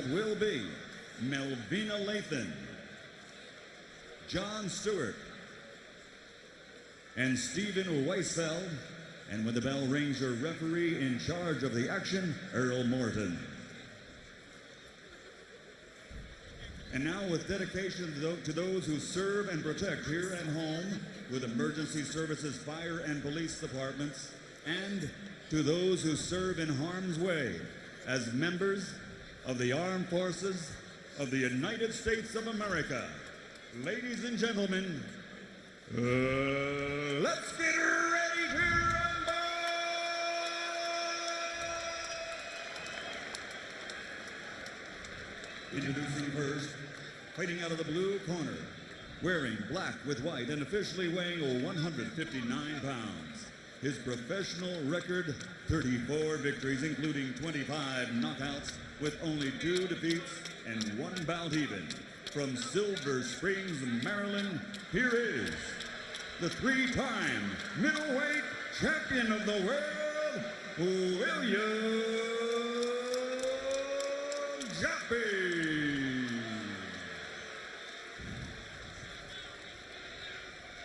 bout will be Melvina Lathan, John Stewart, and Stephen Weisfeld, and when the bell rings, your referee in charge of the action, Earl Morton. And now, with dedication to those who serve and protect here at home with emergency services, fire and police departments, and to those who serve in harm's way as members of the armed forces of the United States of America. Ladies and gentlemen, let's get ready to rumble! Introducing first, fighting out of the blue corner, wearing black with white and officially weighing 159 pounds. His professional record, 34 victories, including 25 knockouts, with only 2 defeats and 1 bout even. From Silver Springs, Maryland, here is the 3-time middleweight champion of the world, William Joppy.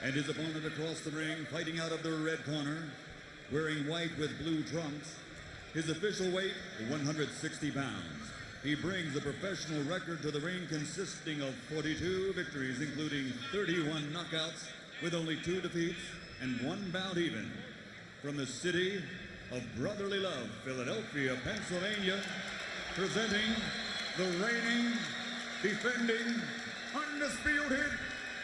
And his opponent across the ring, fighting out of the red corner, wearing white with blue trunks. His official weight, 160 pounds. He brings a professional record to the ring consisting of 42 victories, including 31 knockouts, with only 2 defeats and 1 bout even. From the city of brotherly love, Philadelphia, Pennsylvania, presenting the reigning, defending, undisputed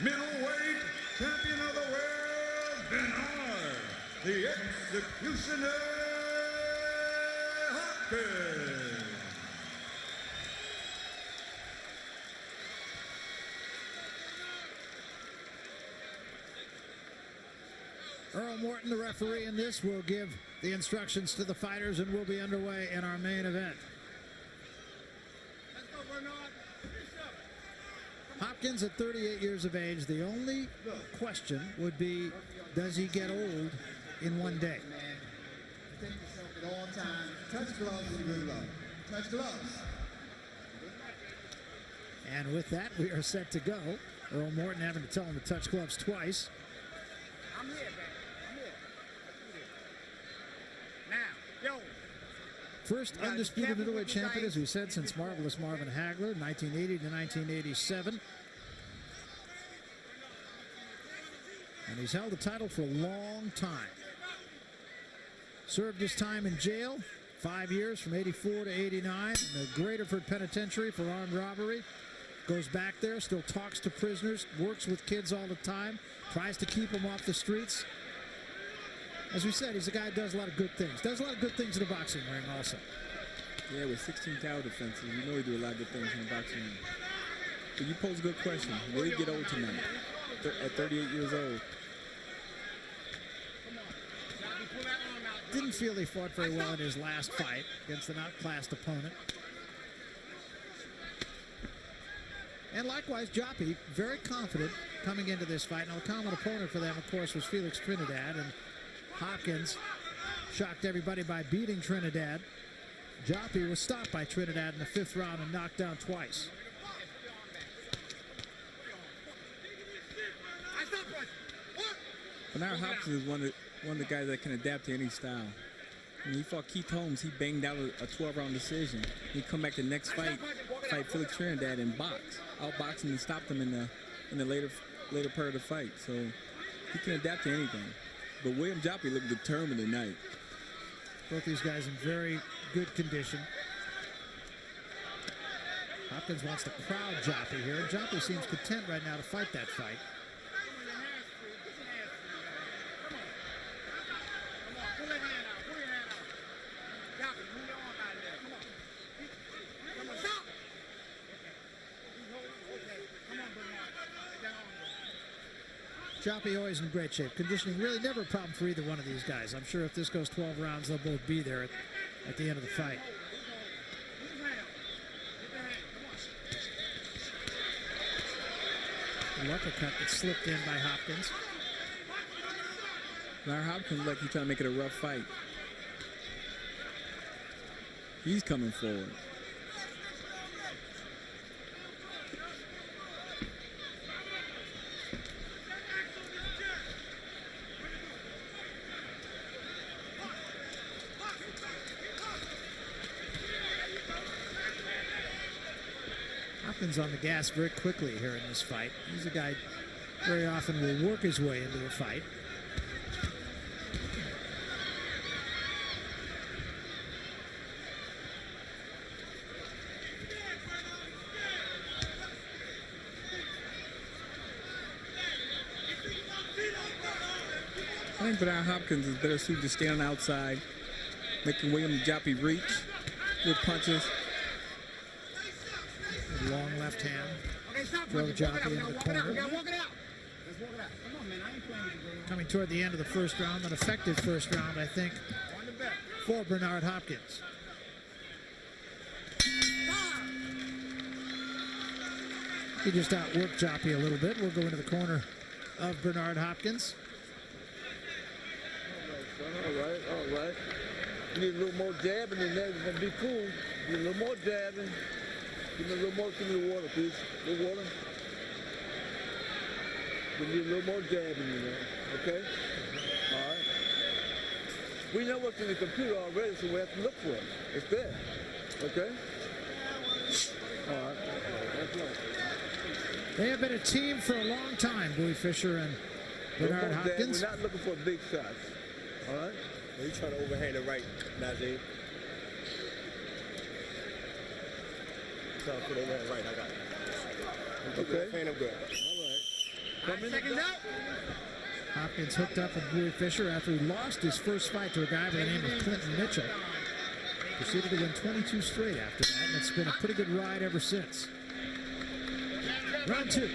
middleweight champion of the world, Bernard, the Executioner Hopkins. Earl Morton, the referee in this, will give the instructions to the fighters, and we'll be underway in our main event. Hopkins at 38 years of age. The only question would be, does he get old in one day? Protect yourself at all times. Touch gloves and good luck. Touch gloves. And with that, we are set to go. Earl Morton having to tell him to touch gloves twice. I'm here, man. I'm here. Now, yo. First undisputed middleweight champion, as we said, since Marvelous Marvin Hagler, 1980 to 1987. And he's held the title for a long time. Served his time in jail, 5 years from 84 to 89, in the Graterford Penitentiary for armed robbery. Goes back there, still talks to prisoners, works with kids all the time, tries to keep them off the streets. As we said, he's a guy who does a lot of good things. Does a lot of good things in the boxing ring also. Yeah, with 16 tower defenses, you know he do a lot of good things in the boxing ring. But you pose a good question. Will he get old tonight at 38 years old? Didn't feel he fought very well in his last fight against an outclassed opponent. And likewise, Joppy, very confident coming into this fight. Now, a common opponent for them, of course, was Felix Trinidad, and Hopkins shocked everybody by beating Trinidad. Joppy was stopped by Trinidad in the 5th round and knocked down twice. Bernard Hopkins is one of the guys that can adapt to any style. When he fought Keith Holmes, he banged out a 12-round decision. He'd come back the next fight Felix Trinidad and outbox him and stopped him in the later part of the fight. So he can adapt to anything. But William Joppy looked determined tonight. Both these guys in very good condition. Hopkins wants to crowd Joppy here, and Joppy seems content right now to fight that fight. Joppy always in great shape. Conditioning really never a problem for either one of these guys. I'm sure if this goes 12 rounds, they'll both be there at the end of the fight. An uppercut that slipped in by Hopkins. Bernard Hopkins looked like he's trying to make it a rough fight. He's coming forward. Hopkins on the gas very quickly here in this fight. He's a guy very often will work his way into a fight. I think Bernard Hopkins is better suited to stay on the outside, making William Joppy reach with punches. With long left hand. Okay, stop. Throw Joppy into the corner. We gotta walk it out. Let's walk it out. Come on, man. I ain't playing with you, bro. Coming toward the end of the first round, an effective first round, I think, On the back. for Bernard Hopkins. He just outworked Joppy a little bit. We'll go into the corner of Bernard Hopkins. All right. You need a little more jabbing in there. It's going to be cool. Need a little more jabbing. Give me a little more. Give me the water, please. A little water. We need a little more jabbing in there. Okay? All right. We know what's in the computer already, so we have to look for it. It's there. Okay? All right. That's right. They have been a team for a long time, Bowie Fischer and Bernard Hopkins. We're not looking for big shots. All right? You trying to overhand it right, Najee. Trying to put overhand right, I got it. Okay. And I'm good. All right. 5 seconds out. Hopkins hooked up with Bowie Fischer after he lost his first fight to a guy by the name of Clinton Mitchell. Proceeded to win 22 straight after that, and it's been a pretty good ride ever since. Round 2. Let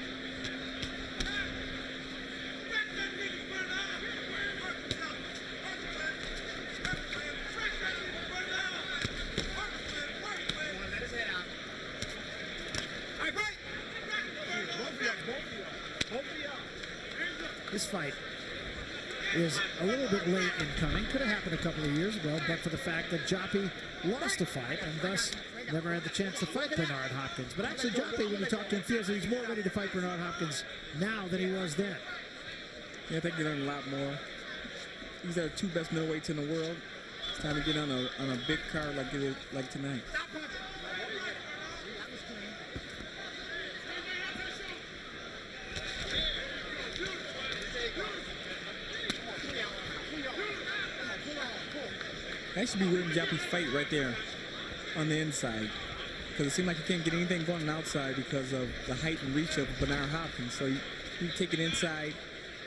his head out. All right, fight. Both of y'all. This fight is a little bit late in coming. Could have happened a couple of years ago, but for the fact that Joppy lost a fight and thus never had the chance to fight Bernard Hopkins. But actually, Joppy, when you talk to him, feels that he's more ready to fight Bernard Hopkins now than he was then. Yeah, I think he learned a lot more. These are the two best middleweights in the world. It's time to get on a big card like tonight. Stop punching. That should be William Joppy's fight right there on the inside. Because it seemed like he can't get anything going on the outside because of the height and reach of Bernard Hopkins. So you take it inside,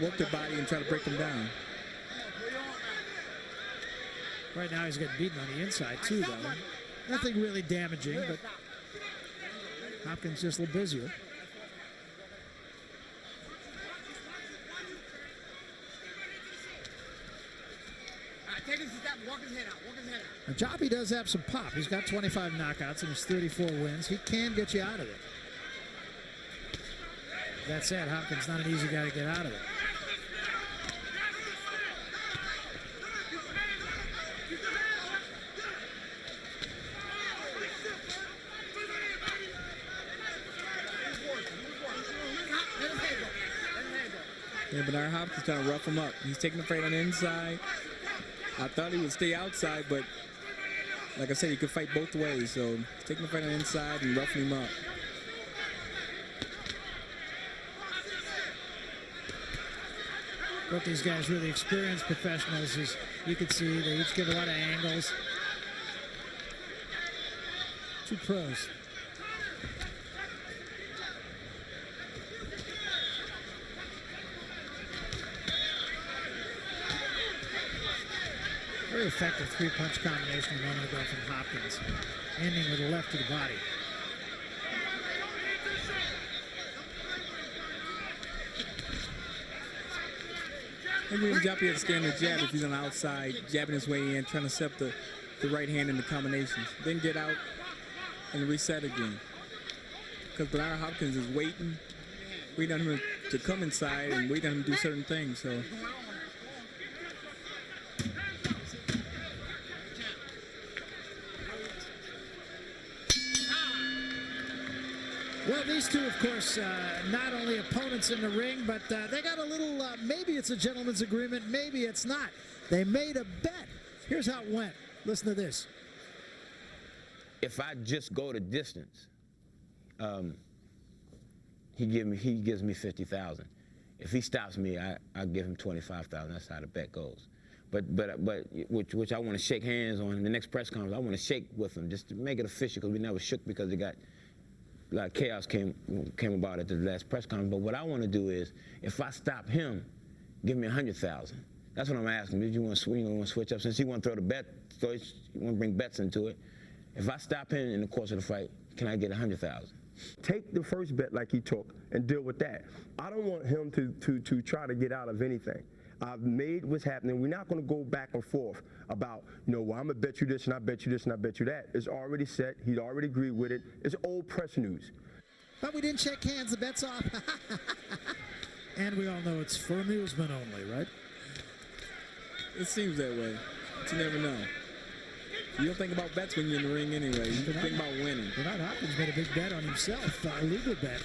work the body, and try to break him down. Right now, he's getting beaten on the inside, too, though. Nothing really damaging, but Hopkins just a little busier. All right, take his step. Walk his head out. Walk his head out. Now, Joppy does have some pop. He's got 25 knockouts and his 34 wins. He can get you out of it. That said, Hopkins not an easy guy to get out of it. Yeah, Bernard Hopkins trying to rough him up. He's taking the fight on the inside. I thought he would stay outside, but like I said, he could fight both ways. So he's taking the fight on the inside and roughing him up. Both these guys really experienced professionals, as you can see. They each get a lot of angles. Two pros. Very effective three-punch combination a moment ago from Hopkins, ending with a left to the body. Maybe when Joppy had to stay on the jab if he's on the outside, jabbing his way in, trying to set the right hand in the combinations. Then get out and reset again. Because Bernard Hopkins is waiting on him to come inside and waiting on him to do certain things. So Well, these two, of course, not only opponents in the ring, but they got a little, maybe it's a gentleman's agreement, maybe it's not. They made a bet. Here's how it went. Listen to this. If I just go the distance, he gives me 50,000. If he stops me, I give him 25,000. That's how the bet goes. But which I want to shake hands on the next press conference. I want to shake with him just to make it official, because we never shook because it got a lot of chaos came about at the last press conference. But what I want to do is, if I stop him, give me 100,000. That's what I'm asking. Did you want to switch up? Since he want to throw the bet, you want to bring bets into it. If I stop him in the course of the fight, can I get 100,000? Take the first bet like he took and deal with that. I don't want him to try to get out of anything. I've made what's happening. We're not going to go back and forth about, well, I'm going to bet you this and I bet you this and I bet you that. It's already set. He'd already agreed with it. It's old press news. But we didn't shake hands. The bet's off. And we all know it's for amusement only, right? It seems that way, but you never know. You don't think about bets when you're in the ring anyway. You think about winning. Bernard Hopkins made a big bet on himself, a legal bet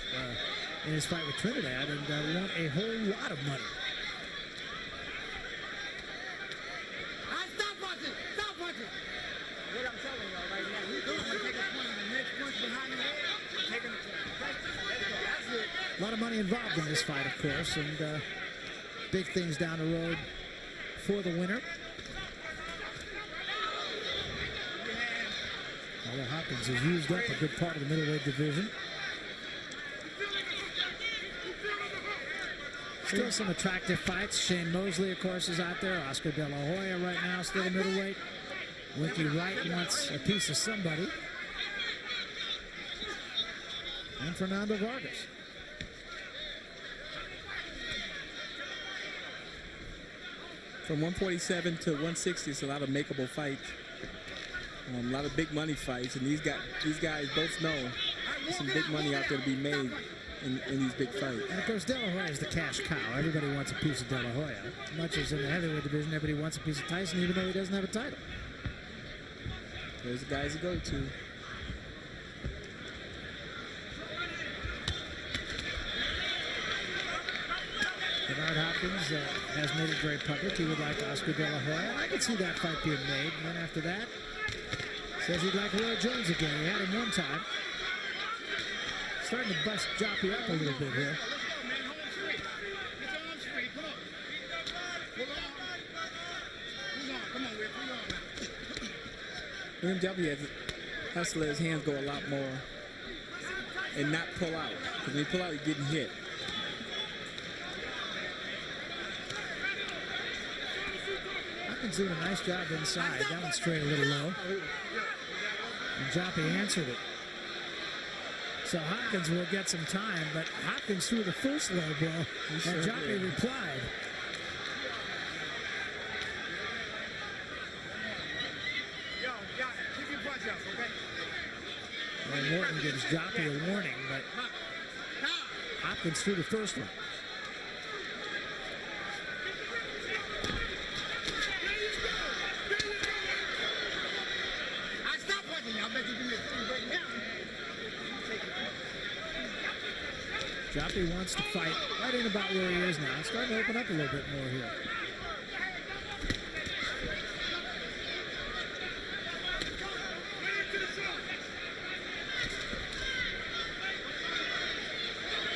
in his fight with Trinidad, and won a whole lot of money. Stop watching! Stop watching! What I'm telling y'all right now, you're going to take a point in the next punch behind the head. Taking that's it. A lot of money involved in this fight, of course, and big things down the road for the winner. Although Hopkins has used up a good part of the middleweight division. Still some attractive fights. Shane Mosley, of course, is out there. Oscar De La Hoya right now, still a middleweight. Winky Wright wants a piece of somebody. And Fernando Vargas. From 147 to 160, it's a lot of makeable fights. A lot of big money fights, and these guys both know there's some big money out there to be made in these big fights. And of course, De La Hoya is the cash cow. Everybody wants a piece of De La Hoya. Much as in the heavyweight division, everybody wants a piece of Tyson, even though he doesn't have a title. There's the guys to go to. Bernard Hopkins has made it very public. He would like Oscar De La Hoya. I could see that fight being made. And then after that, says he'd like Roy Jones again. He had him one time. Starting to bust Joppy up a little bit here. William Joppy has to let his hands go a lot more and not pull out. Because when you pull out, you're getting hit. Hopkins doing a nice job inside. That one straight a little low. And Joppy answered it. So Hopkins will get some time, but Hopkins threw the first low blow, and Joppy replied. Yo, keep your punch up, okay? And Morton gives Joppy a warning, but Hopkins threw the first one. Joppy wants to fight right in about where he is now. It's starting to open up a little bit more here.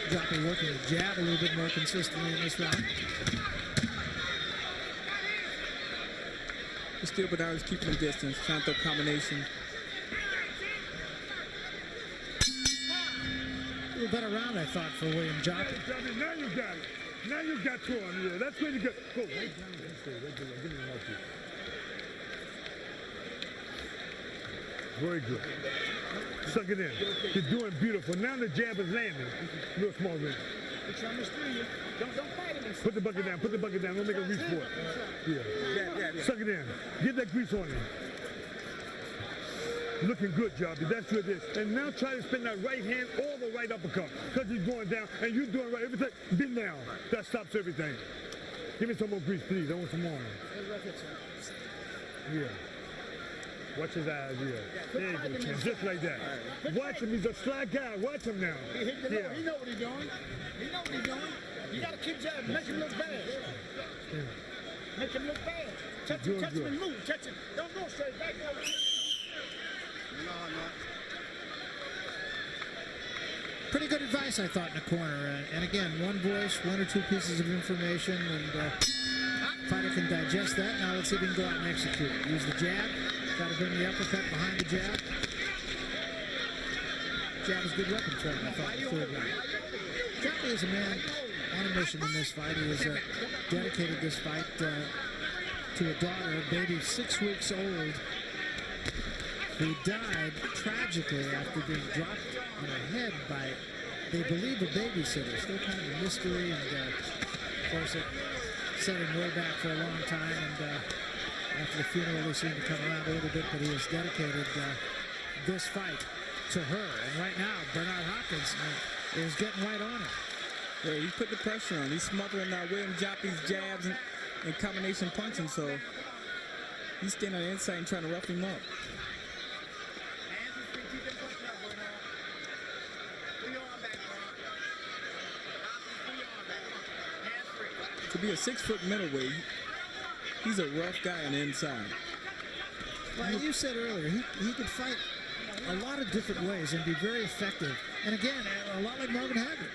Joppy working the jab a little bit more consistently in this round. Still, Bernard's keeping him distance, trying to throw combination. A little better round, I thought, for William Joppy. Now you got it. Now you got two on you. That's where you go. Go right down this way. Right there. Give me the left. Very good. Suck it in. You're doing beautiful. Now the jab is landing. Little small ring. Don't fight him. Put the bucket down. Put the bucket down. Don't make a reach for it. Yeah. Suck it in. Get that grease on him. Looking good, Joppy. That's good. And now try to spin that right hand or the right uppercut. Because he's going down and you're doing right. Everything, bend down. That stops everything. Give me some more grease, please. I want some more. Yeah. Watch his eyes, yeah. There you go, Ken. Just like that. Watch him. He's a sly guy. Watch him now. He hit the low. He know what he's doing. He know what he's doing. You got to keep jabbing. Make him look bad. Make him look bad. Touch him and move. Touch him. Don't go straight back. No. Pretty good advice, I thought, in the corner. And again, one voice, one or two pieces of information, and fighter can digest that. Now let's see if he can go out and execute it. Use the jab. Got to bring the uppercut behind the jab. Jab is a good weapon for him, I thought, in the third round. Joppy is a man on a mission in this fight. He has dedicated this fight to a daughter, a baby 6 weeks old, who died tragically after being dropped on her head by, they believe, a babysitter. Still kind of a mystery, and of course it set him way back for a long time, and after the funeral they seemed to come around a little bit, but he has dedicated this fight to her. And right now, Bernard Hopkins is getting right on him. Yeah, he's putting the pressure on. He's smothering William Joppy's jabs and combination punching, so he's standing on the inside and trying to rough him up. To be a 6-foot middleweight, he's a rough guy on the inside. Well, you said earlier, he could fight a lot of different ways and be very effective. And again, a lot like Marvin Hagler.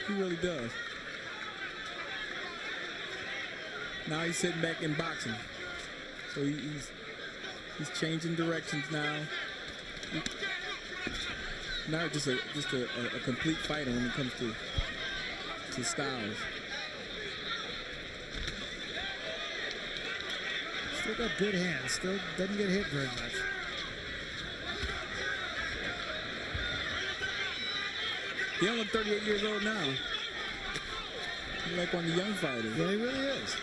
He really does. Now he's sitting back in boxing. So he's changing directions now. Now just a complete fighter when it comes to styles. Still got good hands. Still doesn't get hit very much. He only 38 years old now. He's like one of the young fighters. Yeah, he really is.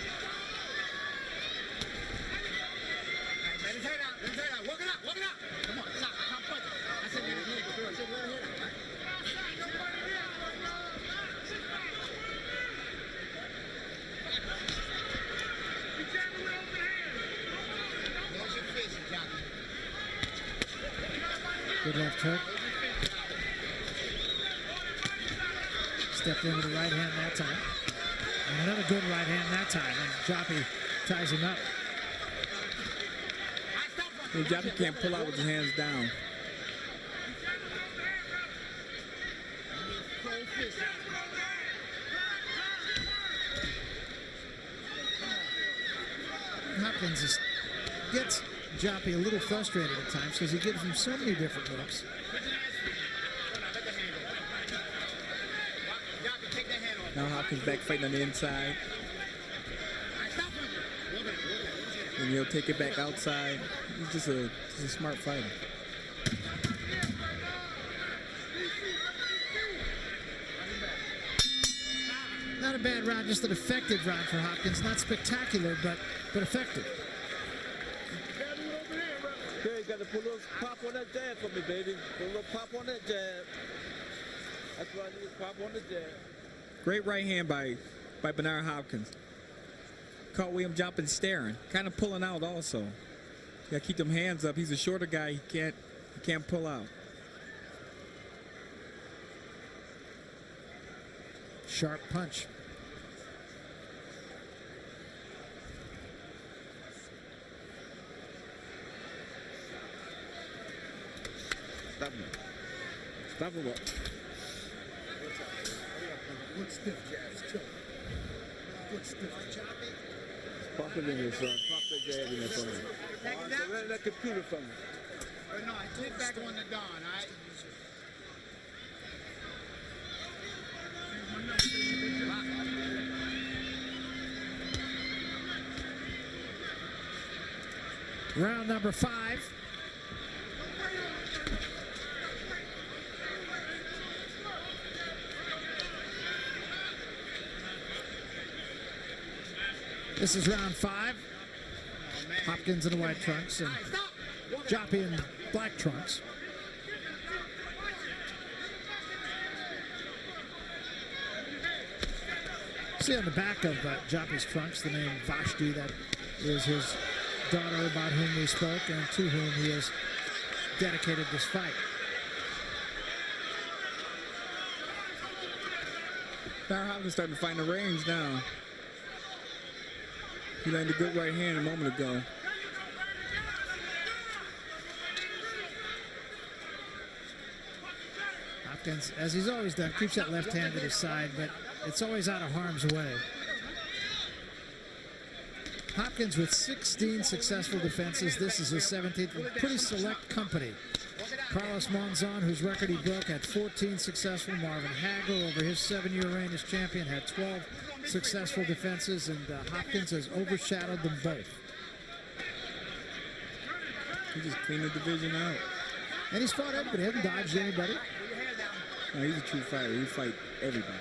Good left hook. Stepped in with the right hand that time. And another good right hand that time. And Joppy ties him up. Well, Joppy can't pull out with his hands down. Hopkins gets Joppy a little frustrated at times because he gives him so many different looks. Now Hopkins back fighting on the inside. And he'll take it back outside. He's just a smart fighter. Not a bad round, just an effective round for Hopkins. Not spectacular, but effective. Okay, you got to put a little pop on that jab for me, baby. Put a little pop on that jab. That's what I need, pop on the jab. Great right hand by Bernard Hopkins. Caught William Joppy staring, kind of pulling out also. You got to keep them hands up. He's a shorter guy. He can't pull out. Sharp punch. Stop him. Stop him up. Good stiff jabs, too. Good stiff jab. Pop it in there, son. Pop that jab in there for me. All right, so let that computer for me. No, I click back on the Don, all right? Round number 5. This is round 5. Hopkins in the white trunks and Joppy in black trunks. See on the back of Joppy's trunks the name Vashti. That is his daughter about whom we spoke and to whom he has dedicated this fight. Bernard Hopkins starting to find the range now. He landed a good right hand a moment ago. Hopkins, as he's always done, keeps that left hand at his side, but it's always out of harm's way. Hopkins with 16 successful defenses. This is his 17th. Pretty select company. Carlos Monzon, whose record he broke, had 14 successful. Marvin Hagler, over his 7-year reign as champion, had 12 successful defenses, and Hopkins has overshadowed them both. He just cleaned the division out. And he's fought everybody. He hasn't dodged anybody. No, he's a true fighter. He fight everybody.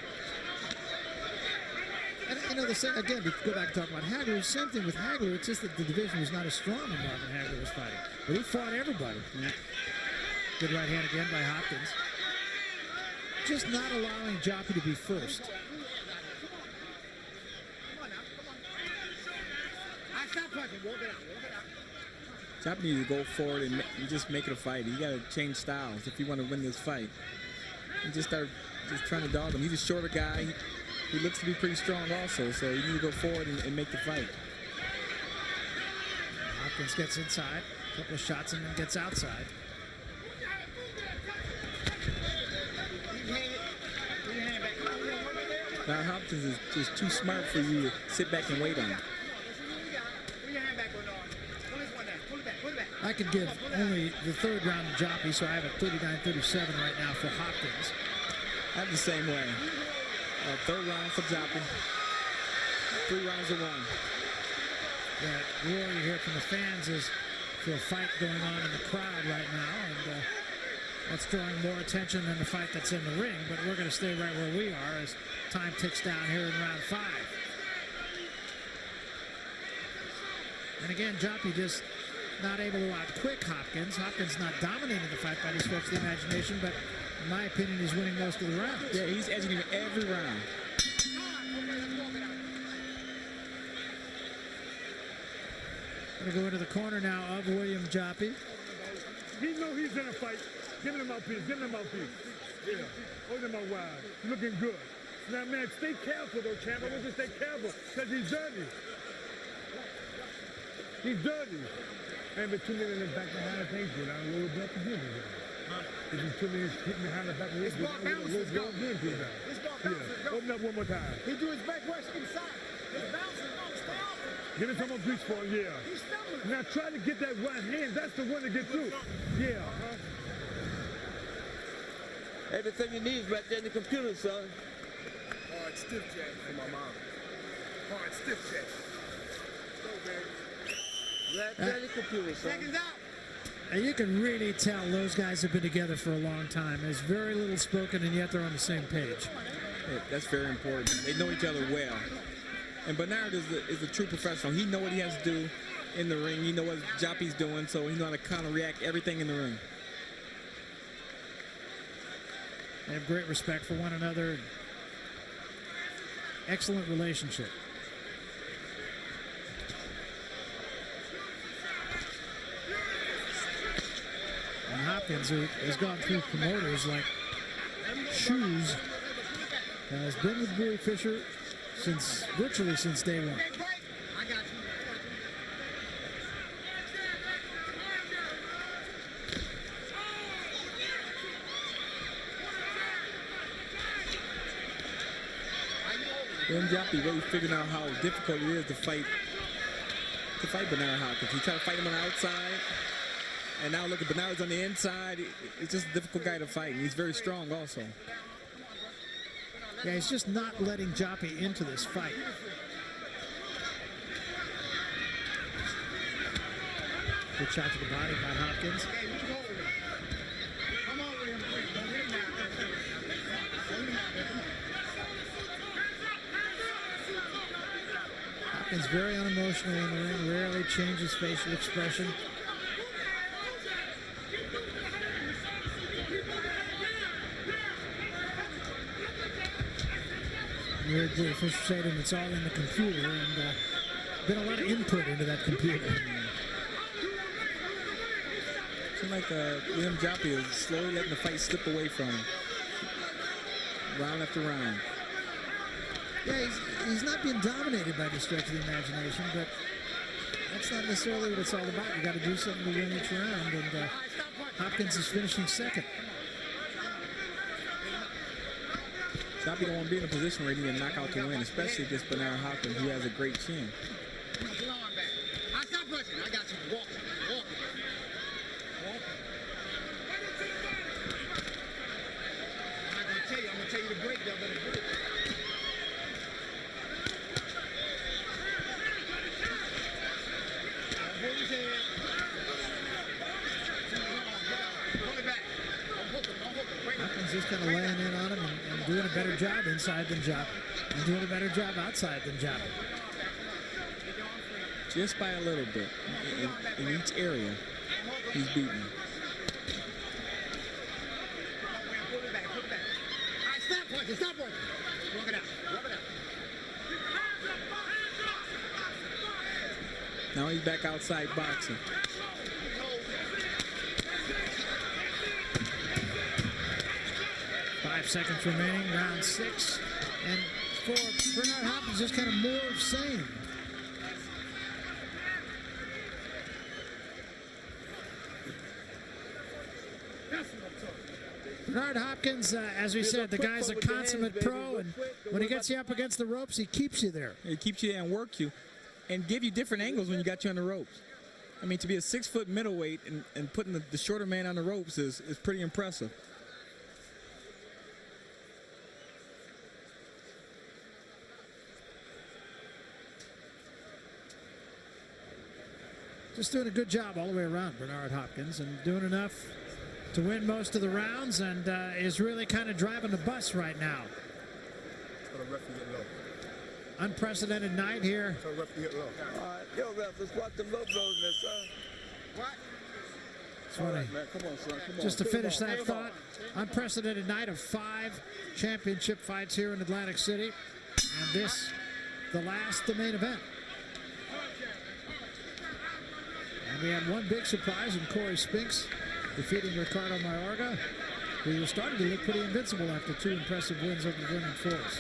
And, you know, the same, again, to go back and talk about Hagler, the same thing with Hagler. It's just that the division was not as strong when Marvin Hagler was fighting. But he fought everybody. Yeah. Good right hand again by Hopkins. Just not allowing Joppy to be first. Joppy needs to go forward and just make it a fight. You got to change styles if you want to win this fight. And just start just trying to dog him. He's a shorter guy. He looks to be pretty strong also, so you need to go forward and make the fight. Hopkins gets inside, a couple of shots, and then gets outside. Now Hopkins is just too smart for you to sit back and wait on him. I could give only the third round to Joppy, so I have a 39-37 right now for Hopkins. I have the same way. Third round for Joppy. 3 rounds to 1. The roar you hear from the fans is for a fight going on in the crowd right now, and that's drawing more attention than the fight that's in the ring, but we're going to stay right where we are as time ticks down here in round 5. And again, Joppy just not able to outquick Hopkins. Hopkins not dominating the fight by any stretch of the imagination, but in my opinion, he's winning most of the rounds. Yeah, he's edging him every round. Going to go into the corner now of William Joppy. He know he's in a fight. Give him a mouthpiece. Give him a mouthpiece. Yeah. Hold him out wide. Looking good. Now, man, stay careful, though, champ. I want you to stay careful, because he's dirty. He's dirty. And but 2 minutes in the back behind the thing, get out a little bit to give him. If you 2 minutes hitting behind the back, a little bit, yeah. Open up one more time. He do his back rush inside. His bouncing, stay off. Give him some more grease for him, yeah. He's stumbling. Now try to get that right hand. That's the one to get through. Yeah. Everything you need is right there in the computer, son. Hard stiff jack for my mom. Hard stiff jack. Go, baby. Right there in the computer, son. Seconds out. And you can really tell those guys have been together for a long time. There's very little spoken, and yet they're on the same page. Yeah, that's very important. They know each other well. And Bernard is a true professional. He knows what he has to do in the ring. He knows what Joppy's doing, so he knows how to counter-react everything in the ring. They have great respect for one another. Excellent relationship. And Hopkins, who has gone through promoters like Shoes, has been with Bowie Fisher virtually since day one. I got you. William Joppy really figuring out how difficult it is to fight Bernard Hopkins. He tried to fight him on the outside, and now look at Bernard's on the inside. It's just a difficult guy to fight, and he's very strong also. Yeah, he's just not letting Joppy into this fight. Good shot to the body by Hopkins. Come on with him. Don't hit him now. Hold him out, baby. Hopkins very unemotional in the ring, rarely changes facial expression. You heard the official say to him, it's all in the computer, and been a lot of input into that computer. Seems like William Joppy is slowly letting the fight slip away from him, round after round. Yeah, he's not being dominated by the stretch of the imagination, but that's not necessarily what it's all about. You got to do something to win each round, and Hopkins is finishing second. Joppy don't want to be in a position where he need to knock out to win, especially against Bernard Hopkins, who has a great chin. Come on, back. I stop punching. I got you. Walk. Walk. Walk. I'm not gonna tell you. I'm gonna tell you to break, though. Better break. Hold his head. Pull it back. Don't hook him. Don't hook him. Break him. Hopkins just kind of laying in on him and doing a better job inside than Joppy, and doing a better job outside than Joppy. Just by a little bit. In each area, he's beaten him. Pull it back. Pull it back. All right, stop punching. Stop punching. Walk it out. Walk it out. Now he's back outside boxing. 5 seconds remaining, round 6. And for Bernard Hopkins, just kind of more of same. Bernard Hopkins, as we said, the guy's a consummate pro, and when he gets you up against the ropes, he keeps you there. He keeps you there and works you and give you different angles when you got you on the ropes. I mean, to be a 6-foot middleweight and putting the shorter man on the ropes is pretty impressive. Just doing a good job all the way around, Bernard Hopkins, and doing enough to win most of the rounds, and is really kind of driving the bus right now. Tell the referee get low. Unprecedented night here. Tell the referee get low. All right, yo, ref, let's watch them low blows in this, son. What? It's funny. Man, come on, son. Come on. Just to finish that thought, unprecedented night of 5 championship fights here in Atlantic City, and this, the main event. And we had one big surprise in Corey Spinks defeating Ricardo Mayorga, who was starting to look pretty invincible after 2 impressive wins over the Women Force.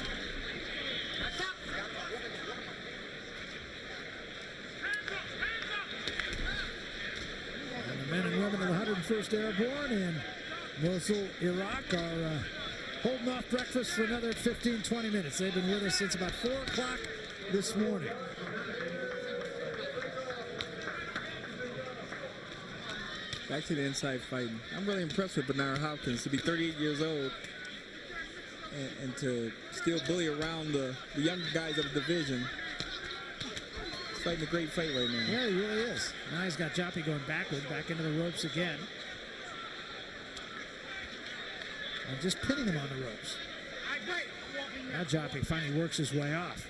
And the men and women of the 101st Airborne in Mosul, Iraq are holding off breakfast for another 15-20 minutes. They've been with us since about 4 o'clock this morning. Back to the inside fighting. I'm really impressed with Bernard Hopkins to be 38 years old and to still bully around the younger guys of the division. He's fighting a great fight right now. Yeah, he really is. Now he's got Joppy going back into the ropes again. And just pinning him on the ropes. Now Joppy finally works his way off.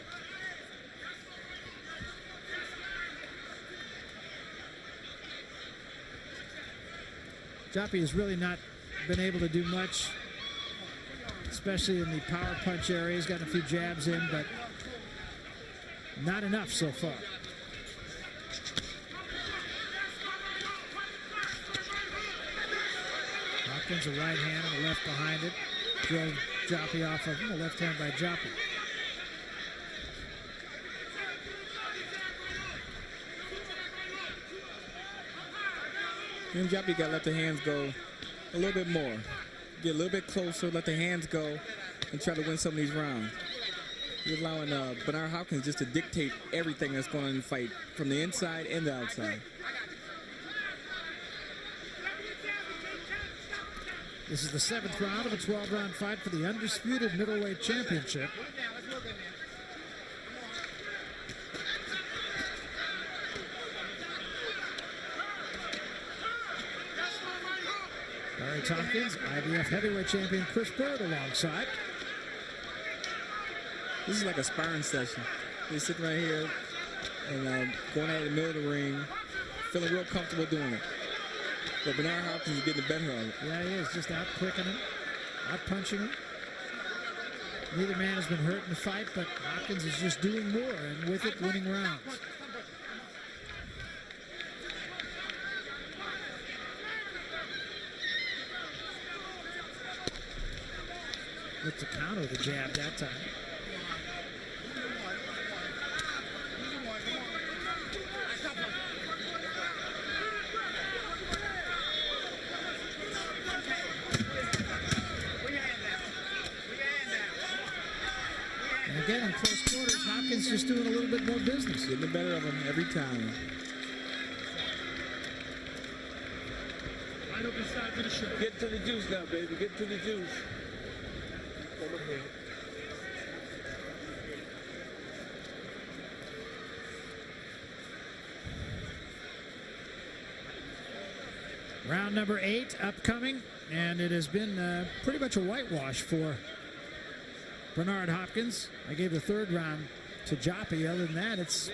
Joppy has really not been able to do much, especially in the power punch area. He's gotten a few jabs in, but not enough so far. Hopkins, a right hand and a left behind it. Drove Joppy off of him, a left hand by Joppy. And Joppy got to let the hands go a little bit more. Get a little bit closer, let the hands go, and try to win some of these rounds. You're allowing Bernard Hopkins just to dictate everything that's going on in the fight, from the inside and the outside. This is the 7th round of a 12-round fight for the undisputed middleweight championship. Barry Tompkins, IBF heavyweight champion Chris Bird alongside. This is like a sparring session. They're sitting right here and going out in the middle of the ring, feeling real comfortable doing it. But Bernard Hopkins is getting the better of it. Yeah, he is, just out quicking him, out punching him. Neither man has been hurt in the fight, but Hopkins is just doing more, and with it, winning rounds. Looked to counter the jab that time. again, in close quarters, Hopkins just doing a little bit more business. Getting the better of him every time. Right up inside to the show. Get to the juice now, baby. Get to the juice. Round number 8 upcoming, and it has been pretty much a whitewash for Bernard Hopkins. I gave the third round to Joppy. Other than that, it's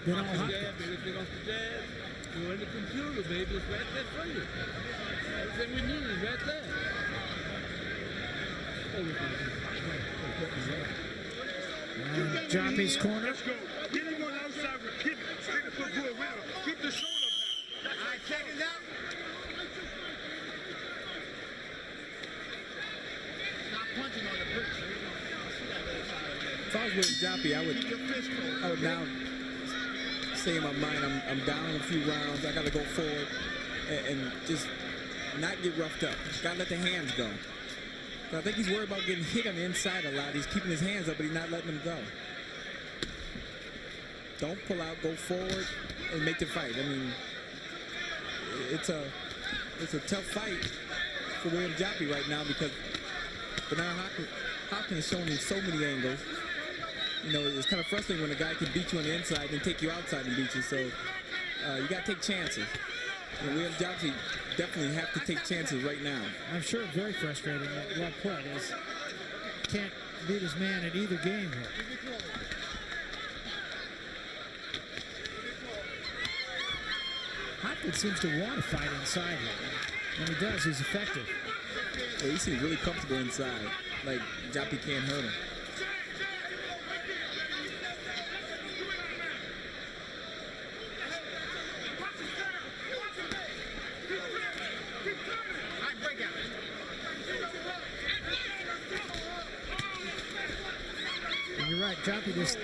been all Hopkins. Get off the jab. You're in the computer, baby. It's right there for you. Everything we need is right there. Joppy's corner. Let's go. Get him on the outside. Keep the foot good. Keep the shoulder back. All right, seconds out. Stop punching on the bricks. If I was with Joppy, I would now say in my mind, I'm down a few rounds. I got to go forward and just not get roughed up. Got to let the hands go. But I think he's worried about getting hit on the inside a lot. He's keeping his hands up, but he's not letting them go. Don't pull out, go forward, and make the fight. I mean, it's a tough fight for William Joppy right now because Bernard Hopkins is showing him so many angles. You know, it's kind of frustrating when a guy can beat you on the inside and take you outside and beat you. So you got to take chances. And William Joppy definitely have to take chances right now. I'm sure it's very frustrating. Well put. Can't beat his man at either game here. Hopkins seems to want to fight inside here. When he does, he's effective. Yeah, he seems really comfortable inside. Like Joppy can't hurt him. You're right, Joppy just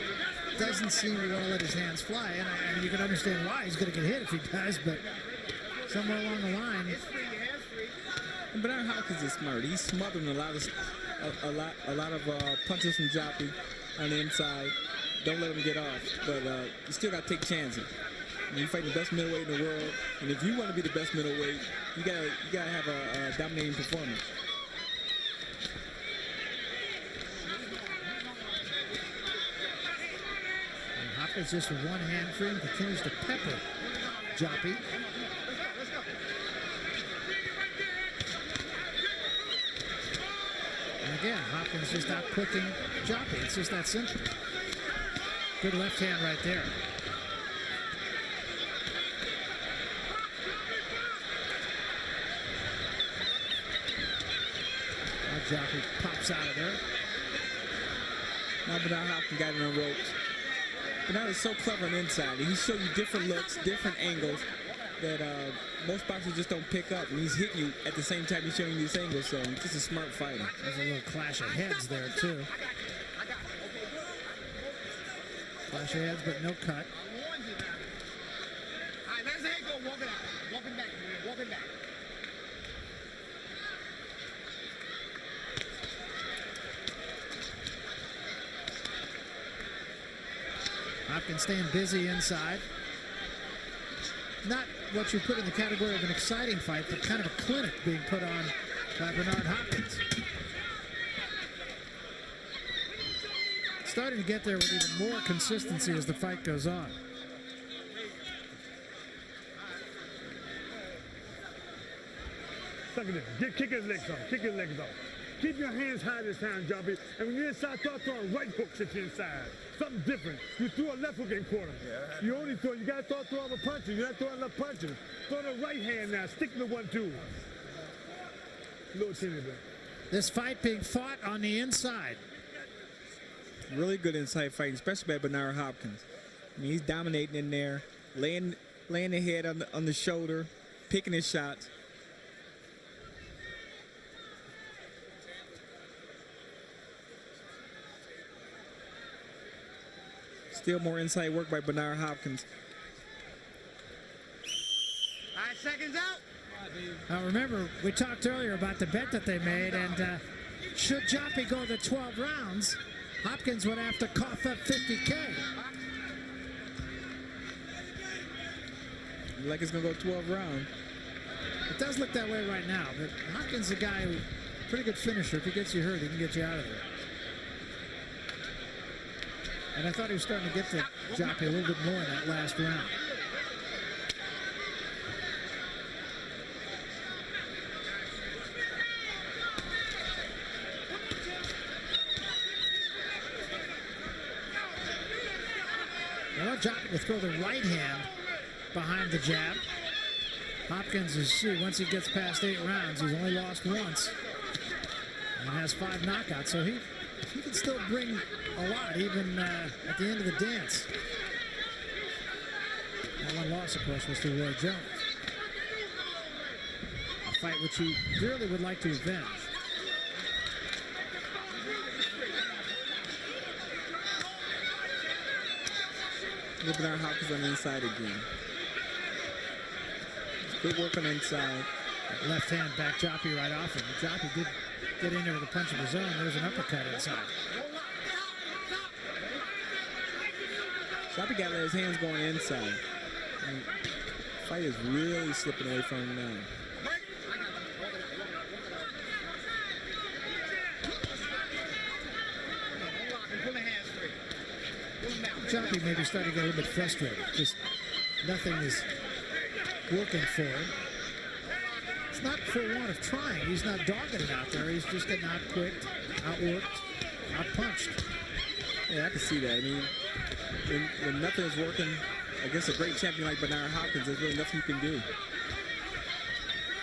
doesn't seem to want to let his hands fly, and you can understand why. He's going to get hit if he does, but somewhere along the line. And Bernard Hopkins is smart. He's smothering a lot of punches from Joppy on the inside. Don't let him get off, but you still got to take chances. You're fighting the best middleweight in the world, and if you want to be the best middleweight, you gotta have a dominating performance. Hopkins just with one hand free and continues to pepper Joppy. And again, Hopkins just out quicking Joppy. It's just that simple. Good left hand right there. Now Joppy pops out of there. Now Bernard Hopkins got it on ropes. Bernard is so clever on the inside. He shows you different looks, different angles that most boxers just don't pick up. And he's hitting you at the same time he's showing you these angles. So he's just a smart fighter. There's a little clash of heads there, too. Clash of heads, but no cut. All right, let his head go. Walk it out. Walk it back. Walk it back. Hopkins staying busy inside. Not what you put in the category of an exciting fight, but kind of a clinic being put on by Bernard Hopkins. Starting to get there with even more consistency as the fight goes on. Suck it in. Kick his legs off. Kick his legs off. Keep your hands high this time, Joppy. And when you're inside, start throwing right hooks at your inside. Something different. You threw a left hook in quarter. You got to start throwing a punch. You're not throwing enough punches. Throw the right hand now. Stick to the 1-2. Little teeny bit. This fight being fought on the inside. Really good inside fighting, especially by Bernard Hopkins. I mean, he's dominating in there, laying the head on the shoulder, picking his shots. Still more inside work by Bernard Hopkins. 5 seconds out. Now remember, we talked earlier about the bet that they made, and should Joppy go the 12 rounds, Hopkins would have to cough up $50K. Like it's going to go 12 rounds. It does look that way right now, but Hopkins is a guy who, pretty good finisher. If he gets you hurt, he can get you out of there. And I thought he was starting to get to Joppy a little bit more in that last round. I want Joppy to throw the right hand behind the jab. Hopkins is, once he gets past 8 rounds, he's only lost once and has 5 knockouts, so he can still bring a lot, even at the end of the dance. That one loss, of course, was to Roy Jones. A fight which he dearly would like to avenge. Bernard Hopkins on the inside again. Good work on the inside. Left hand back Joppy right off him. Joppy did get in there with a punch of his own. There's an uppercut inside. Joppy got his hands going inside. And the fight is really slipping away from him now. Joppy may be starting to get a little bit frustrated. Just nothing is working for him. It's not for want of trying. He's not dogging it out there. He's just getting out-quicked, out-worked, out-punched. Yeah, I can see that. I mean, when nothing is working against a great champion like Bernard Hopkins, there's really nothing you can do.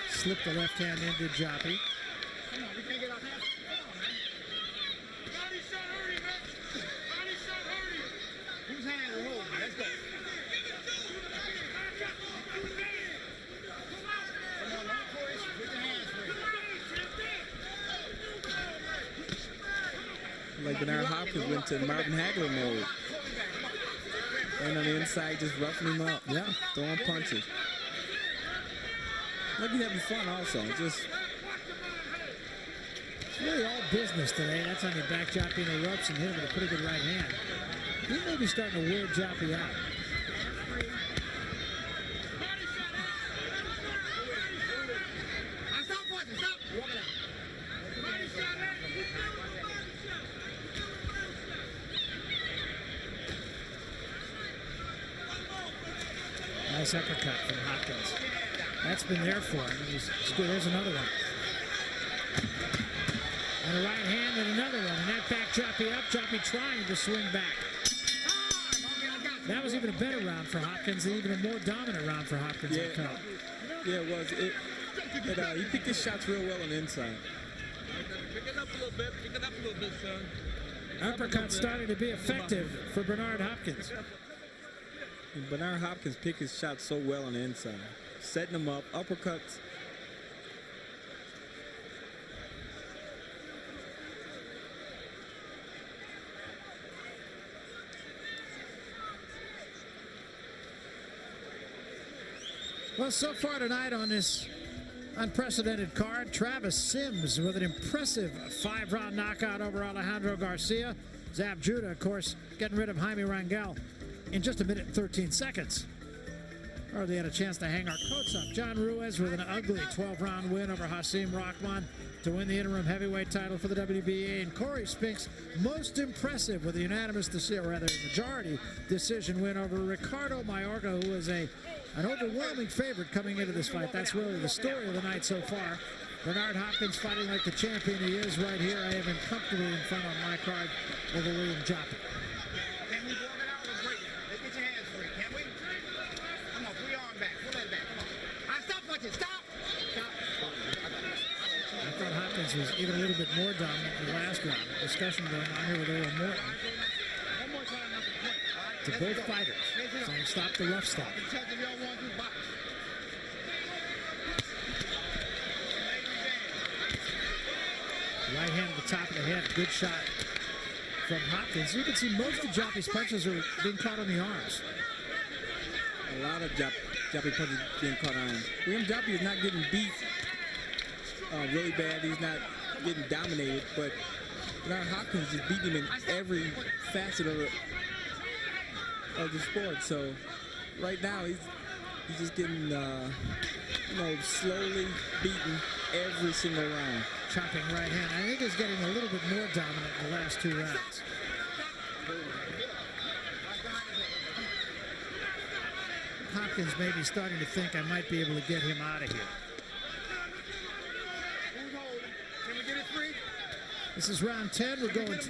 Slipped the left hand into Joppy. Come on, we can't get our hands. Come on, man. Body shot hurting, man. Body shot hurting. Whose hand will hold me? Let's go. Come on, long boys. Put your hands free. Like Bernard Hopkins went to Marvin Hagler mode. And on the inside, just roughing him up. Yeah. Throwing punches. Like he's having fun also. Just really all business today. That's on your back. Joppy in the ropes and hit him with a pretty good right hand. He may be starting to wear Joppy out. Stop punching. Stop. Walk it out. Nice uppercut from Hopkins. That's been there for him. He's good. There's another one. And a right hand and another one. And that backed Joppy up. Joppy trying to swing back. That was even a better round for Hopkins, even a more dominant round for Hopkins. Yeah, yeah, it was. He picked his shots real well on the inside. Pick it up a little bit. Pick it up a little bit, son. Uppercut starting to be effective for Bernard Hopkins. And Bernard Hopkins picked his shots so well on the inside. Setting them up, uppercuts. Well, so far tonight on this unprecedented card, Travis Sims with an impressive 5-round knockout over Alejandro Garcia. Zab Judah, of course, getting rid of Jaime Rangel in just a minute and 13 seconds. Hardly had a chance to hang our coats up. John Ruiz with an ugly 12-round win over Hasim Rahman to win the interim heavyweight title for the WBA. And Corey Spinks, most impressive with a unanimous decision, or rather majority decision win over Ricardo Mayorga, who is an overwhelming favorite coming into this fight. That's really the story of the night so far. Bernard Hopkins fighting like the champion he is right here. I have him comfortably in front on my card over William Joppy. Can we walk it out with greatness? Let's get your hands free, can't we? Come on, pull your arm back. Pull that back. Come on. Stop punching. Stop. I thought Hopkins was even a little bit more dominant in the last round. Discussion going on here with Earl Morton. One more time, not the point. All right, To both fighters, saying stop the rough stuff. Because if y'all want to do box. Right hand at the top of the head, good shot from Hopkins. You can see most of Joppy's punches are being caught on the arms. A lot of Joppy punches being caught on. William Joppy is not getting beat really bad. He's not getting dominated, but Bernard Hopkins is beating him in every facet of the sport. So right now he's just getting slowly beaten every single round. Chopping right hand. I think he's getting a little bit more dominant in the last 2 rounds. Hopkins may be starting to think I might be able to get him out of here. Can we get it free? This is round 10. We're going 12.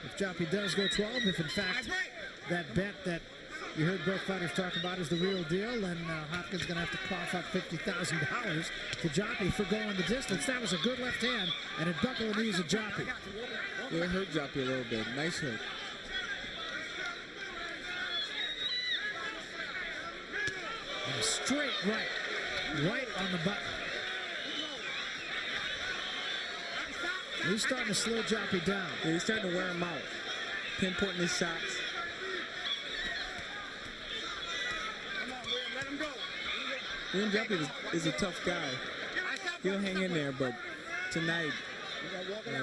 If Joppy does go 12, if in fact that bet that you heard both fighters talk about is the real deal, then Hopkins going to have to cough up $50,000 to Joppy for going the distance. That was a good left hand, and it buckled the knees of Joppy. Yeah, it hurt Joppy a little bit. Nice hit. And a straight right on the button. He's starting to slow Joppy down. Yeah, he's starting to wear him out, pinpointing his shots. William Joppy is a tough guy. He'll hang in there, but tonight,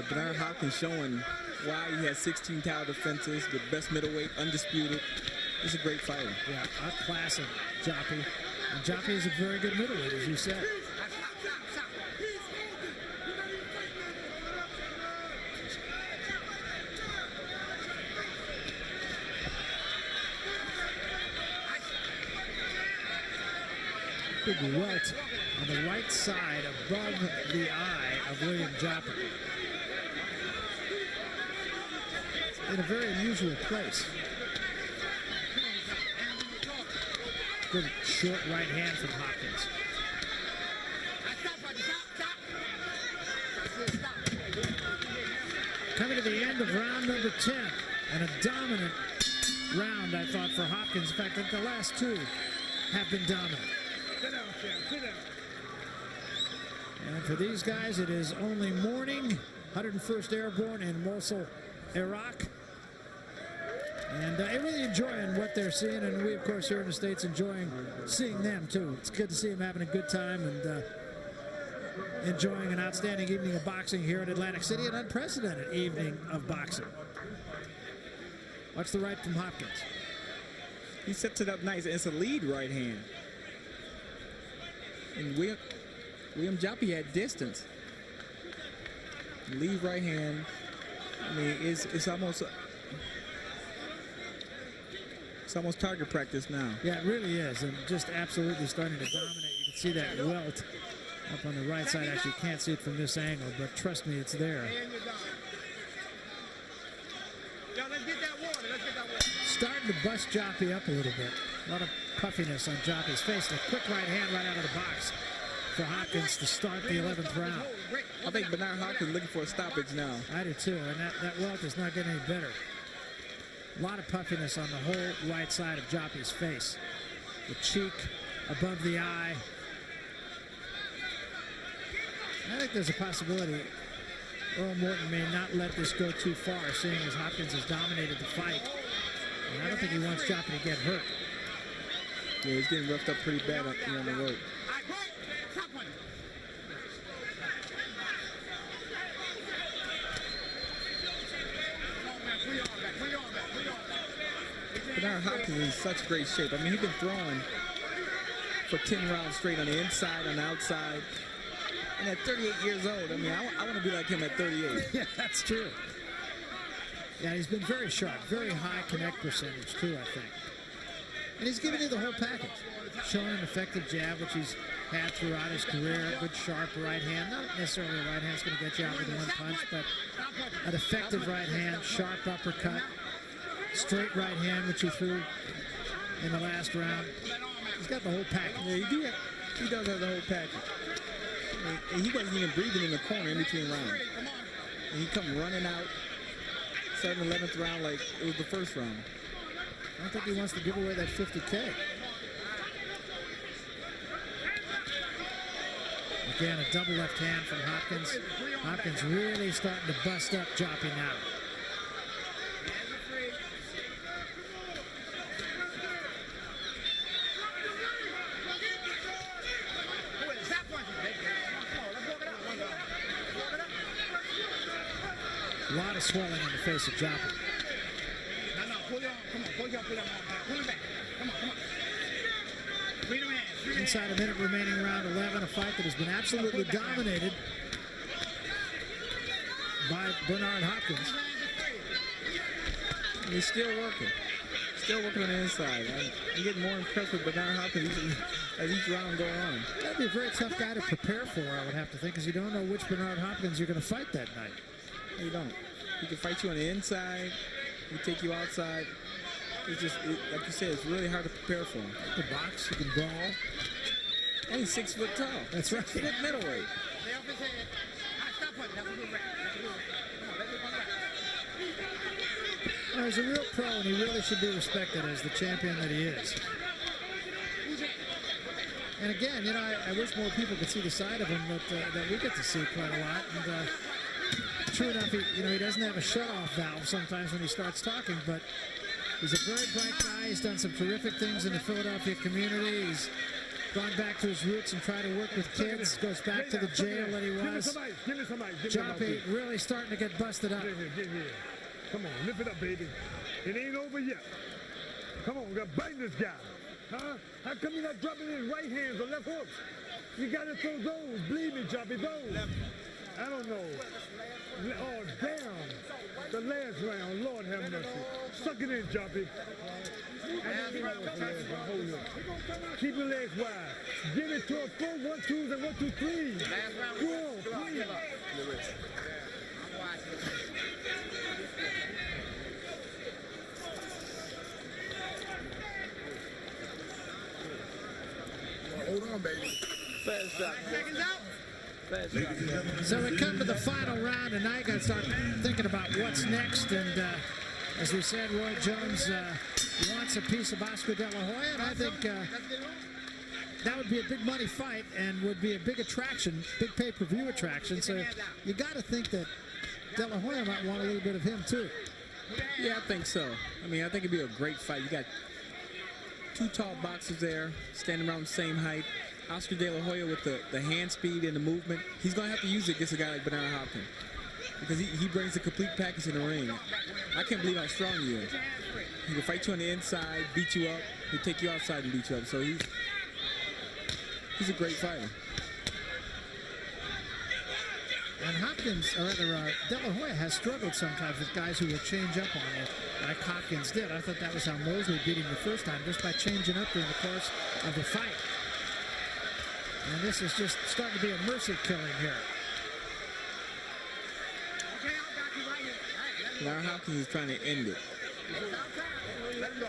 Bernard Hopkins showing why he has 16 title defenses, the best middleweight, undisputed. He's a great fighter. Yeah, outclassing Joppy. And Joppy is a very good middleweight, as you said. Big welt on the right side above the eye of William Joppy. In a very unusual place. Good short right hand from Hopkins. Coming to the end of round number 10, and a dominant round, I thought, for Hopkins. In fact, I think the last 2 have been dominant. Sit down, Sam. Sit down. And for these guys, it is only morning. 101st Airborne in Mosul, Iraq. And they're really enjoying what they're seeing, and we, of course, here in the States enjoying seeing them, too. It's good to see them having a good time and enjoying an outstanding evening of boxing here in Atlantic City, an unprecedented evening of boxing. Watch the right from Hopkins. He sets it up nice, and it's a lead right hand. And William Joppy had distance. Lead right hand. I mean, it's almost target practice now. Yeah, it really is, and just absolutely starting to dominate. You can see that welt up on the right side. Actually, you can't see it from this angle, but trust me, it's there. Starting to bust Joppy up a little bit. A lot of puffiness on Joppy's face. A quick right hand right out of the box for Hopkins to start the 11th round. I think Bernard Hopkins looking for a stoppage now. I do too, and that welt is not getting any better. A lot of puffiness on the whole right side of Joppy's face. The cheek above the eye. I think there's a possibility Earl Morton may not let this go too far, seeing as Hopkins has dominated the fight. And I don't think he wants Joppy to get hurt. Yeah, he's getting roughed up pretty bad up here on the rope. Bernard Hopkins is in such great shape. I mean, he's been throwing for 10 rounds straight on the inside, on the outside. And at 38 years old, I mean, I want to be like him at 38. Yeah, that's true. Yeah, he's been very sharp, very high connect percentage too, I think. And he's given you the whole package. Showing an effective jab, which he's had throughout his career. Good sharp right hand. Not necessarily a right hand that's going to get you out with one punch, but an effective right hand, sharp uppercut, straight right hand, which he threw in the last round. He's got the whole package. Yeah, he does have the whole package. And he wasn't even breathing in the corner in between rounds. And he come running out, starting the 11th round like it was the first round. I don't think he wants to give away that $50K. Again, a double left hand from Hopkins. Hopkins really starting to bust up Joppy now. A lot of swelling on the face of Joppy. No, pull it on. Come on, pull it on. Pull it back. Come on. Freedom hands. Inside a minute remaining, round 11, a fight that has been absolutely dominated by Bernard Hopkins. And he's still working. Still working on the inside. I'm getting more impressed with Bernard Hopkins as each round goes on. That'd be a very tough guy to prepare for, I would have to think, because you don't know which Bernard Hopkins you're going to fight that night. You don't. He can fight you on the inside. He can take you outside. It's just, like you said, it's really hard to prepare for him. He can box, he can brawl. And he's 6 foot tall. That's right. 6 foot middleweight. Stay off his head. Stop punching. That's a good round. Come on, let's do one round. Well, he's a real pro, and he really should be respected as the champion that he is. And again, you know, I wish more people could see the side of him that we get to see quite a lot. And true enough, he doesn't have a shut-off valve sometimes when he starts talking, but he's a very bright guy. He's done some terrific things in the Philadelphia community. He's gone back to his roots and tried to work with kids. Goes back to the jail that he was. Joppy really starting to get busted up. Get here. Come on, lift it up, baby. It ain't over yet. Come on, we got to bang this guy. Huh? How come you're not dropping his right hands or left hooks? You got to throw those. Believe me, Joppy, those. I don't know. Oh, damn. The last round. Lord have mercy. Suck it in, Joppy. Keep your legs wide. Give it to a full 1, 2s and 1, 2, 3. Whoa, please. Hold on, baby. Fast shot. Seconds out. Fast shot. So we come to the final round, and now you got to start thinking about what's next. And as we said, Roy Jones wants a piece of Oscar De La Hoya, and I think that would be a big money fight and would be a big attraction, big pay-per-view attraction. So you got to think that De La Hoya might want a little bit of him too. Yeah, I think so. I mean, I think it'd be a great fight. You got 2 tall boxers there, standing around the same height. Oscar De La Hoya with the hand speed and the movement. He's going to have to use it against a guy like Bernard Hopkins because he brings the complete package in the ring. I can't believe how strong he is. He can fight you on the inside, beat you up. He'll take you outside and beat you up. So he's a great fighter. And Hopkins, or rather, De La Hoya has struggled sometimes with guys who will change up on him, like Hopkins did. I thought that was how Mosley beat him the first time, just by changing up during the course of the fight. And this is just starting to be a mercy killing here. Okay, I got you right here. Bernard Hopkins is trying to end it. Let him go.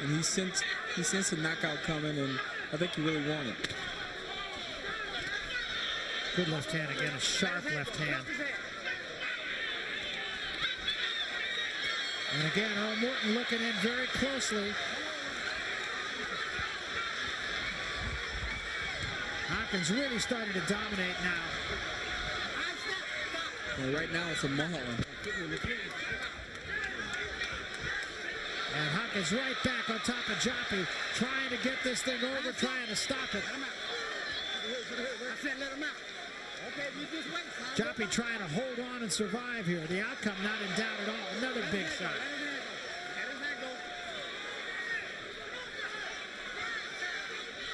And he sensed a knockout coming, and I think he really wanted it. Good left hand again, a sharp left hand. And again, Earl Morton looking in very closely. Hopkins really starting to dominate now. And right now it's a mauling. And Hopkins right back on top of Joppy, trying to get this thing over, trying to stop it. I said let him out. Okay, you just wait. Joppy trying to hold on and survive here. The outcome not in doubt at all. Another big shot.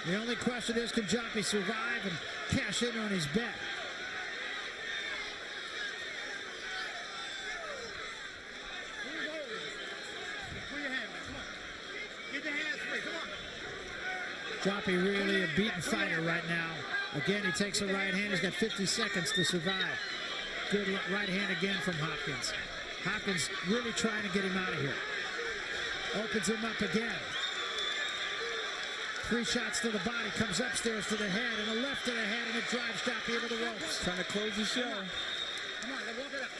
The only question is, can Joppy survive and cash in on his bet? Put your hand back. Come on. Get your hands free. Come on. Joppy really a beaten fighter right now. Again, he takes a right hand. He's got 50 seconds to survive. Good right hand again from Hopkins. Hopkins really trying to get him out of here. Opens him up again. 3 shots to the body, comes upstairs to the head, and a left to the head, and it drives Joppy into the ropes. Trying to close the show. Come on, let's walk it up.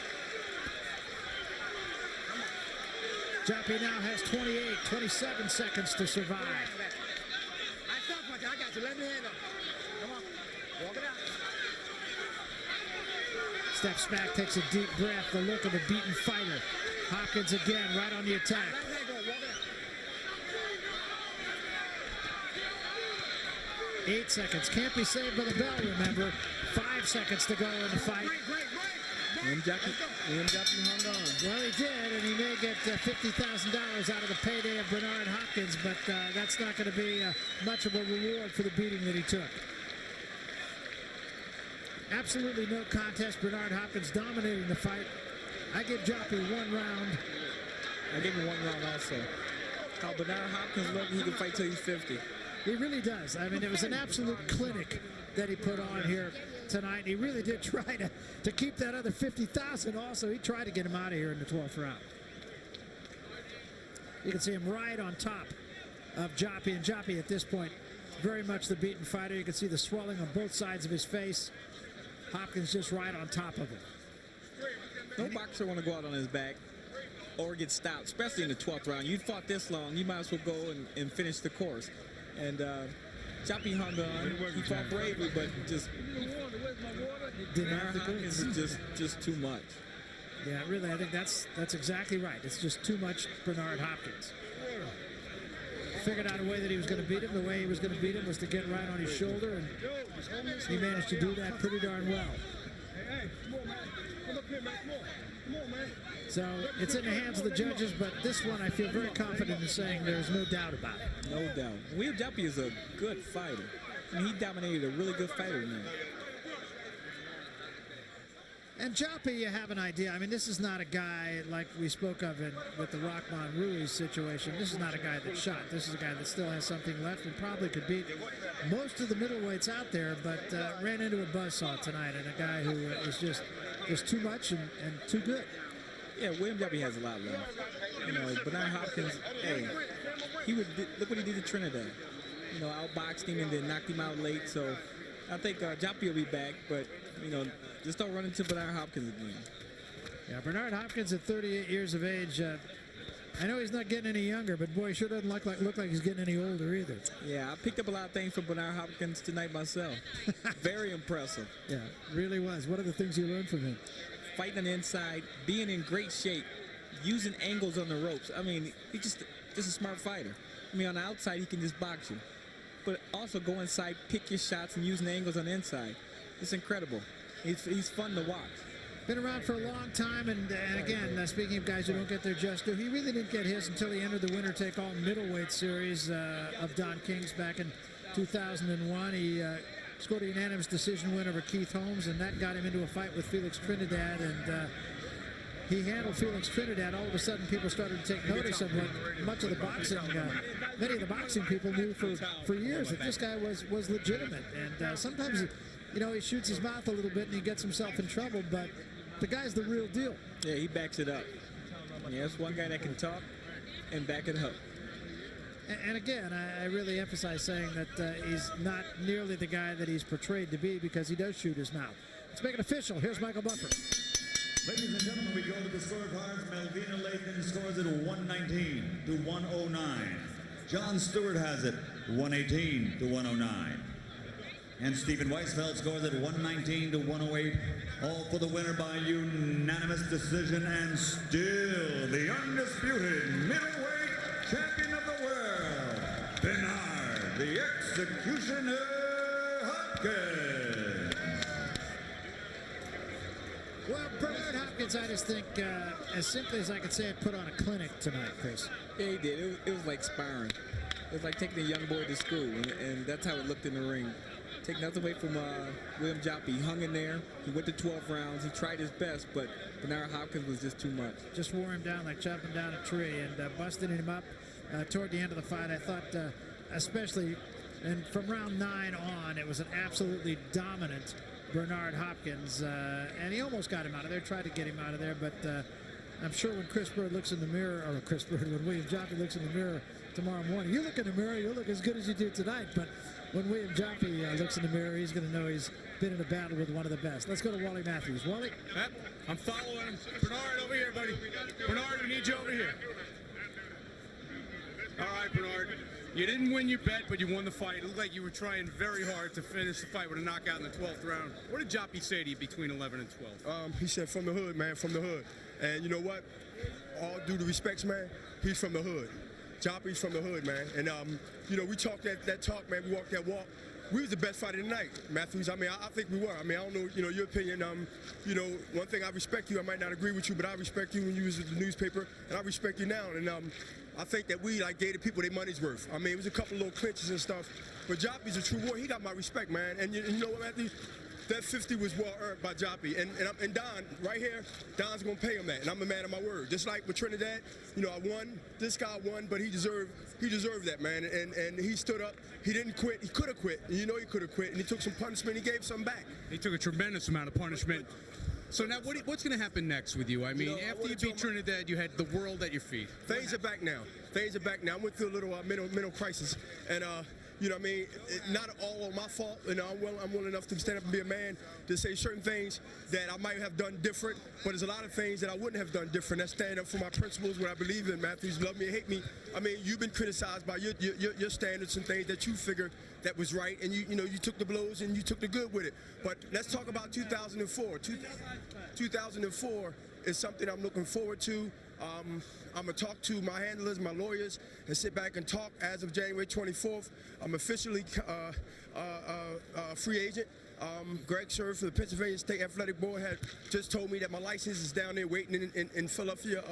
Joppy now has 27 seconds to survive. I stop punch. I got you. Let me hand up. Come on. Walk it out. Steps back, takes a deep breath, the look of a beaten fighter. Hopkins again, right on the attack. Let go. Walk it out. 8 seconds. Can't be saved by the bell, remember. 5 seconds to go in the fight. William Joppy hung on. Well, he did, and he may get $50,000 out of the payday of Bernard Hopkins, but that's not going to be much of a reward for the beating that he took. Absolutely no contest. Bernard Hopkins dominating the fight. I give Joppy 1 round. I give him 1 round also. How Bernard Hopkins look, he can fight till he's 50. He really does. I mean, it was an absolute clinic that he put on here tonight. He really did try to keep that other $50,000 also. He tried to get him out of here in the 12th round. You can see him right on top of Joppy, and Joppy at this point very much the beaten fighter. You can see the swelling on both sides of his face. Hopkins just right on top of him. No boxer want to go out on his back or get stopped, especially in the 12th round. You fought this long, you might as well go and finish the course. And Joppy hung on. He fought bravely, but just Bernard Hopkins is just too much. Yeah, really, I think that's exactly right. It's just too much Bernard Hopkins. Figured out a way that he was going to beat him. The way he was going to beat him was to get right on his shoulder, and he managed to do that pretty darn well. So it's in the hands of the judges, but this one I feel very confident in saying there's no doubt about it. No doubt. William Joppy is a good fighter. I mean, he dominated a really good fighter in there. And Joppy, you have an idea. I mean, this is not a guy like we spoke of with the Rockman Ruiz situation. This is not a guy that shot. This is a guy that still has something left and probably could beat most of the middleweights out there, but ran into a buzzsaw tonight, and a guy who is just too much and too good. Yeah, William Joppy has a lot left. You know, Bernard Hopkins, hey, look what he did to Trinidad. You know, outboxed him and then knocked him out late. So I think Joppy will be back, but, you know, just don't run into Bernard Hopkins again. Yeah, Bernard Hopkins at 38 years of age. I know he's not getting any younger, but boy, he sure doesn't look like he's getting any older either. Yeah, I picked up a lot of things from Bernard Hopkins tonight myself. Very impressive. Yeah, really was. What are the things you learned from him? Fighting on the inside, being in great shape, using angles on the ropes. I mean, he's just a smart fighter. I mean, on the outside, he can just box you. But also go inside, pick your shots, and using angles on the inside. It's incredible. He's fun to watch. Been around for a long time, and again, speaking of guys who don't get their just due, he really didn't get his until he entered the winner-take-all middleweight series of Don King's back in 2001. He scored a unanimous decision win over Keith Holmes, and that got him into a fight with Felix Trinidad, and he handled Felix Trinidad. All of a sudden, people started to take notice of what much of the boxing, many of the boxing people knew for years, that this guy was legitimate. And sometimes, you know, he shoots his mouth a little bit and he gets himself in trouble, but the guy's the real deal. Yeah, he backs it up. Yeah, that's one guy that can talk and back it up. And again, I really emphasize saying that he's not nearly the guy that he's portrayed to be, because he does shoot his mouth. Let's make it official. Here's Michael Buffer. Ladies and gentlemen, we go to the scorecards. Melvina Lathan scores it 119 to 109. John Stewart has it 118 to 109. And Stephen Weisfeld scores it 119 to 108. All for the winner by unanimous decision, and still the undisputed middleweight champion of the world, Bernard the Executioner Hopkins. Well, Bernard Hopkins, I just think, as simply as I could say it, put on a clinic tonight, Chris. Yeah, he did. It was like sparring. It was like taking a young boy to school, and that's how it looked in the ring. Take nothing away from William Joppy. He hung in there. He went to 12 rounds. He tried his best, but Bernard Hopkins was just too much. Just wore him down like chopping down a tree, and busting him up toward the end of the fight. I thought, especially, and from round 9 on, it was an absolutely dominant Bernard Hopkins, and he almost got him out of there, tried to get him out of there, but I'm sure when Chris Bird looks in the mirror, or when William Joppy looks in the mirror tomorrow morning, you look in the mirror, you look as good as you do tonight, but when William Joppy looks in the mirror, he's going to know he's been in a battle with one of the best. Let's go to Wally Matthews. Wally? Yep, I'm following him. Bernard, over here, buddy. Bernard, we need you over here. All right, Bernard. You didn't win your bet, but you won the fight. It looked like you were trying very hard to finish the fight with a knockout in the 12th round. What did Joppy say to you between 11 and 12? He said, from the hood, man, from the hood. And you know what? All due to respects, man, he's from the hood. Joppy's from the hood, man. And, you know, we talked that talk, man. We walked that walk. we was the best fighter tonight, Matthews. I mean, I think we were. I mean, I don't know, your opinion. One thing, I respect you. I might not agree with you, but I respect you when you was at the newspaper, and I respect you now. And I think that we gave the people their money's worth. I mean, it was a couple little clinches and stuff, but Joppy's a true warrior. He got my respect, man. And you know what, Matthews? That 50 was well earned by Joppy, and Don right here. Don's gonna pay him that, and I'm a man of my word. Just like with Trinidad, I won. This guy won, but he deserved that, man. And he stood up. He didn't quit. He could have quit. And he could have quit. And he took some punishment. He gave some back. He took a tremendous amount of punishment. So now, what's going to happen next with you? I mean, after you beat Trinidad, you had the world at your feet. Things are back now. I went through a little mental crisis, and I mean, not all on my fault. I'm willing enough to stand up and be a man to say certain things that I might have done different, but there's a lot of things that I wouldn't have done different. That's standing up for my principles, what I believe in, Matthews. Love me or hate me. I mean, you've been criticized by your standards and things that you figure that was right, and you took the blows and you took the good with it. But let's talk about 2004. 2004 is something I'm looking forward to. I'm going to talk to my handlers, my lawyers, and sit back and talk. As of January 24th, I'm officially free agent. Greg Serve for the Pennsylvania State Athletic Board had just told me that my license is down there waiting in Philadelphia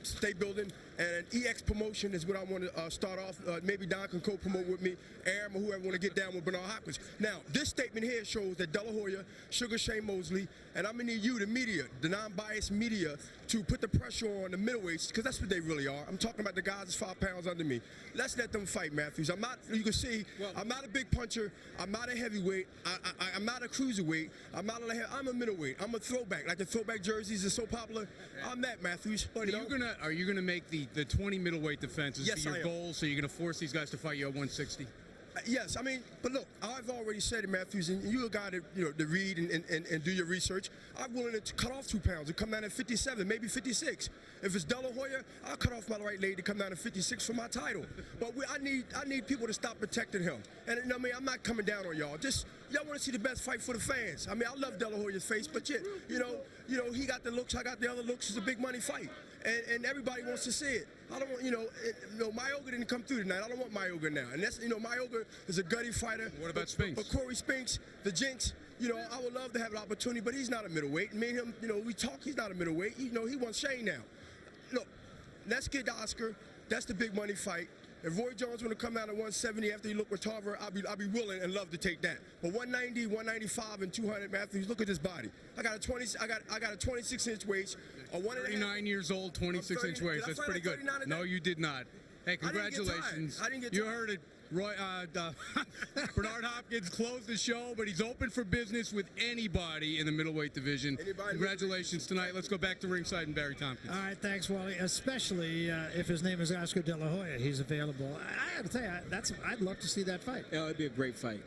State Building, and an EX promotion is what I want to start off. Maybe Don can co-promote with me, Aram, or whoever want to get down with Bernard Hopkins. Now, this statement here shows that De La Hoya, Sugar Shane Mosley, and I'm going to need you, the media, the non-biased media, to put the pressure on the middleweights, because that's what they really are. I'm talking about the guys that's 5 pounds under me. Let's let them fight, Matthews. You can see, I'm not a big puncher. I'm not a heavyweight. I'm not a cruiserweight. I'm a middleweight. I'm a throwback. Like the throwback jerseys are so popular. I'm that, Matthews. But are you gonna make the 20 middleweight defenses be your goal? So you're gonna force these guys to fight you at 160? Yes, I mean, but look, I've already said it, Matthews, and you're a guy that, to read and do your research. I'm willing to cut off 2 pounds and come down at 57, maybe 56. If it's De La Hoya, I'll cut off my right leg to come down to 56 for my title. But I need people to stop protecting him. And I mean, I'm not coming down on y'all. Just y'all want to see the best fight for the fans. I mean, I love De La Hoya's face, but yet, he got the looks, I got the other looks. It's a big money fight, and everybody wants to see it. I don't want, Mayoga didn't come through tonight. I don't want Mayoga now. And that's, Mayoga is a gutty fighter. What about Spinks? But Corey Spinks, the Jinx, I would love to have an opportunity, but he's not a middleweight. Me and him, we talk, he's not a middleweight. He wants Shane now. Look, let's get Oscar. That's the big money fight. If Roy Jones want to come down to 170 after he looked with Tarver, I'll be willing and love to take that. But 190, 195, and 200, Matthews, look at this body. I got a 26-inch waist. 39 years old, 26-inch waist. That's pretty good. No, you did not. Hey, congratulations. I didn't get tired. You heard it. Bernard Hopkins closed the show, but he's open for business with anybody in the middleweight division. Congratulations tonight. Let's go back to ringside and Barry Tompkins. All right, thanks, Wally. Especially if his name is Oscar De La Hoya. He's available. I got to tell you, I'd love to see that fight. Yeah, it'd be a great fight.